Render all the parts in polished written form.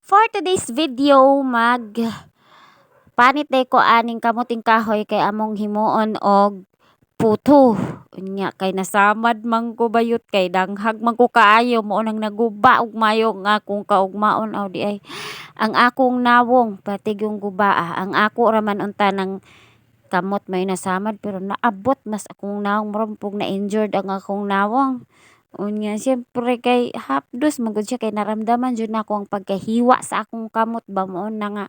For today's video, panit day ko aning kamuting kahoy kay among himuon og puto. Unya kay nasamad man ko bayot kay danghag man ko kaayo mo nang naguba og mayo nga akong kaugmaon aw di ay. Ang akong nawong patig yung gubaa. Ang ako raman unta ng kamot may nasamad pero naabot mas akong nawong marumpog na injured ang akong nawong. Unya siyempre kay hapdos magud siya kay naramdaman jud nako ang pagkahiwa sa akong kamot ba mo na nga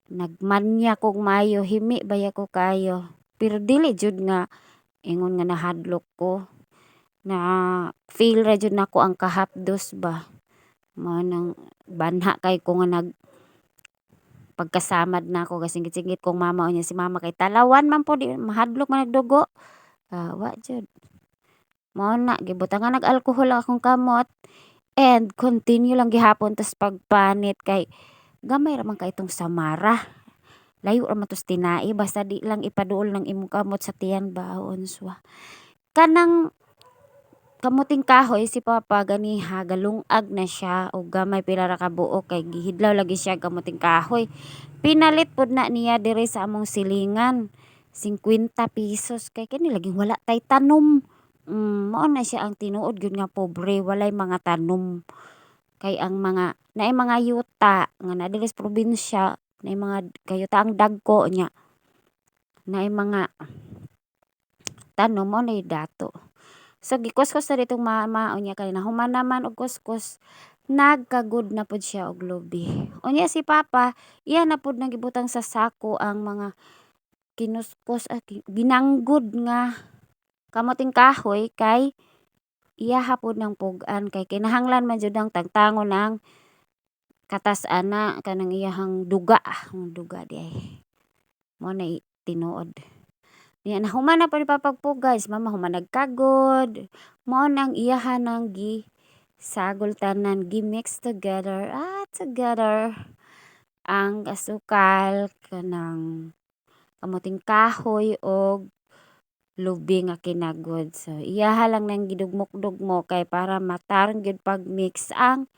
nagmanya kog mayo himi baya ko kayo pero dili jud nga ingon nga nahadlok ko na feel ra jud nako ang kahapdos ba mo nang banha kay ko nga nag pagkasamad na ako gasingit-singit kong mama unya si mama kay talawan man po di mahadlok man nagdugo wa jud mo na gibutangan nag-alcohol ang akong kamot and continue lang gihapon tas pagpanit kay gamay ra man kay itong samara layo ra man tos tinai basta di lang ipaduol ng imong kamot sa tiyan ba unswa kanang kamuting kahoy si papa ganiha galungag na siya o gamay pila ra ka buok kay gihidlaw lagi siya kamuting kahoy pinalit pod na niya diri sa among silingan 50 pesos kay kini laging wala tay tanom. Mao na siya ang tinuod gyud nga pobre walay mga tanom. Kay ang mga naay mga yuta nga naa diri sa probinsya, naay mga kayuta ang dagko nya. Naay mga tanom mao nay dato. So gikuskus na ditong mama unya kay nahuman naman og kuskus nagkagud na pod siya og lubi. Unya si papa iya na pod nagibutang sa sako ang mga kinuskus binanggod nga kamuting kahoy kay iya hapon ng pugan kay kinahanglan man jud ang tagtangon ng katas-an na kanang iyahang duga ang duga di ay mo na tinuod niya nahuman na pa ni papagpugay si mama human nagkagod mo nang iyahan ng sagol tanan gi-mix together ang asukal kanang kamuting kahoy og lubi nga kinagod. So, iyaha lang nang gidugmok-dugmo kay para matarong gyud pag mix ang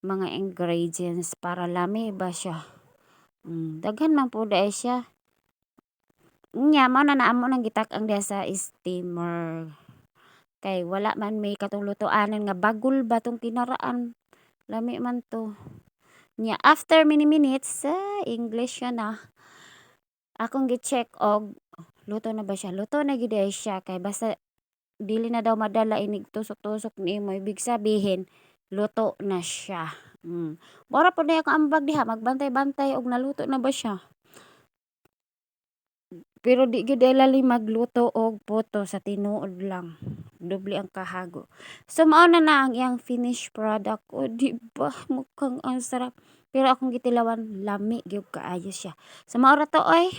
mga ingredients para lami ba siya. Daghan man po dai siya. Nya mao na naamo nang gitak-ang diha sa steamer. Kay wala man may katong lutoanan nga bagol ba tong kinaraan. Lami man to. Nya after many minutes English siya na. Akong gi-check og luto na ba siya? Luto na gid siya kay basta dili na daw madala inig tusok-tusok nimo ibig sabihin luto na siya. Mora po na ako ambag diha magbantay-bantay og naluto na ba siya. Pero di gid lalim magluto og puto sa tinuod lang. Doble ang kahago. So mao na na ang iyang finished product. O di ba mukhang ang sarap. Pero akong gitilawan lami gyud kaayo siya. So mao ra to oy.